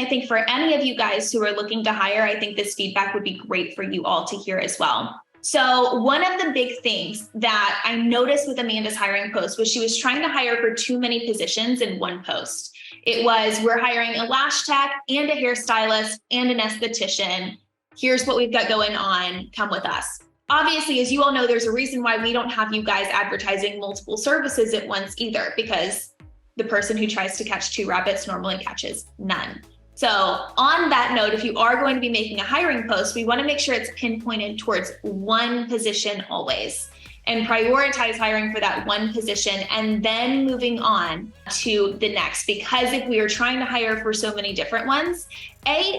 I think for any of you guys who are looking to hire, I think this feedback would be great for you all to hear as well. So one of the big things that I noticed with Amanda's hiring post was she was trying to hire for too many positions in one post. It was, we're hiring a lash tech and a hairstylist and an esthetician. Here's what we've got going on. Come with us. Obviously, as you all know, there's a reason why we don't have you guys advertising multiple services at once either, because the person who tries to catch two rabbits normally catches none. So on that note, if you are going to be making a hiring post, we want to make sure it's pinpointed towards one position always, and prioritize hiring for that one position and then moving on to the next. Because if we are trying to hire for so many different ones,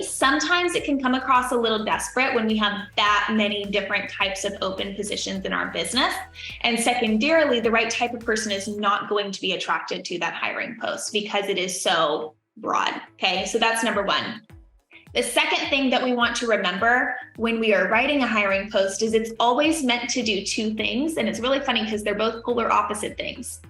sometimes it can come across a little desperate when we have that many different types of open positions in our business. And secondarily, the right type of person is not going to be attracted to that hiring post because it is so broad. Okay, so that's number one. The second thing that we want to remember when we are writing a hiring post is it's always meant to do two things. And it's really funny because they're both polar opposite things.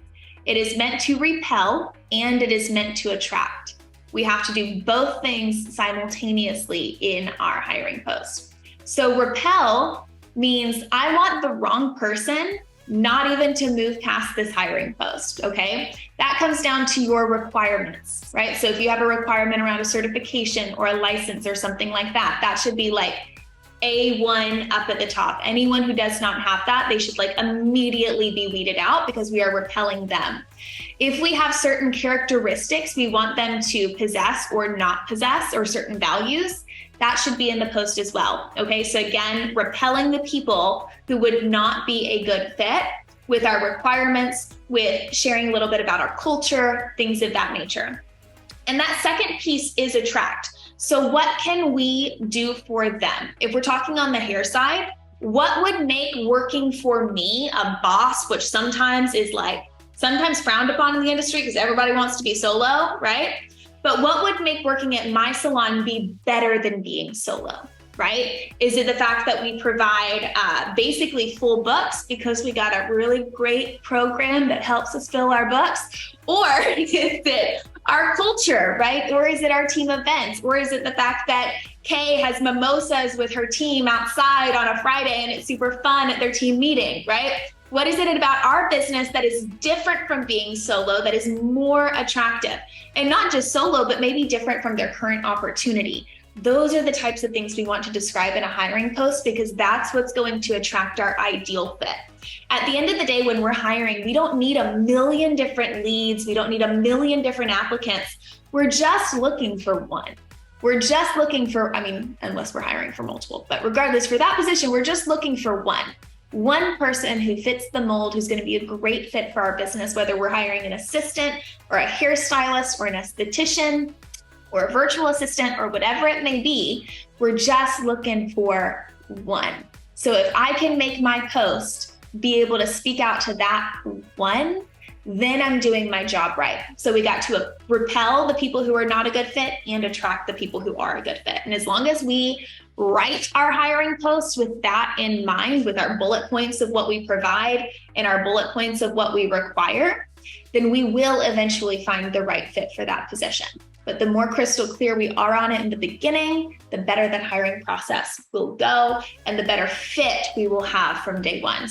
It is meant to repel and it is meant to attract. We have to do both things simultaneously in our hiring post. So repel means I want the wrong person not even to move past this hiring post, okay? That comes down to your requirements, right? So if you have a requirement around a certification or a license or something like that, that should be like A1 up at the top. Anyone who does not have that, they should like immediately be weeded out because we are repelling them. If we have certain characteristics we want them to possess or not possess, or certain values, that should be in the post as well. Okay, so again, repelling the people who would not be a good fit with our requirements, with sharing a little bit about our culture, things of that nature. And that second piece is attract. So what can we do for them? If we're talking on the hair side, what would make working for me, a boss, which sometimes is like, sometimes frowned upon in the industry because everybody wants to be solo, right? But what would make working at my salon be better than being solo, right? Is it the fact that we provide basically full books because we got a really great program that helps us fill our books? Or is it our culture, right? Or is it our team events? Or is it the fact that Kay has mimosas with her team outside on a Friday and it's super fun at their team meeting, right? What is it about our business that is different from being solo, that is more attractive? And not just solo, but maybe different from their current opportunity. Those are the types of things we want to describe in a hiring post because that's what's going to attract our ideal fit. At the end of the day, when we're hiring, we don't need a million different leads. We don't need a million different applicants. We're just looking for one. We're just looking for, unless we're hiring for multiple, but regardless, for that position, we're just looking for one person who fits the mold, who's going to be a great fit for our business, whether we're hiring an assistant or a hairstylist or an esthetician or a virtual assistant or whatever it may be. We're just looking for one. So if I can make my post be able to speak out to that one, then I'm doing my job right. So we got to repel the people who are not a good fit and attract the people who are a good fit. And as long as we write our hiring posts with that in mind, with our bullet points of what we provide and our bullet points of what we require, then we will eventually find the right fit for that position. But the more crystal clear we are on it in the beginning, the better that hiring process will go and the better fit we will have from day one.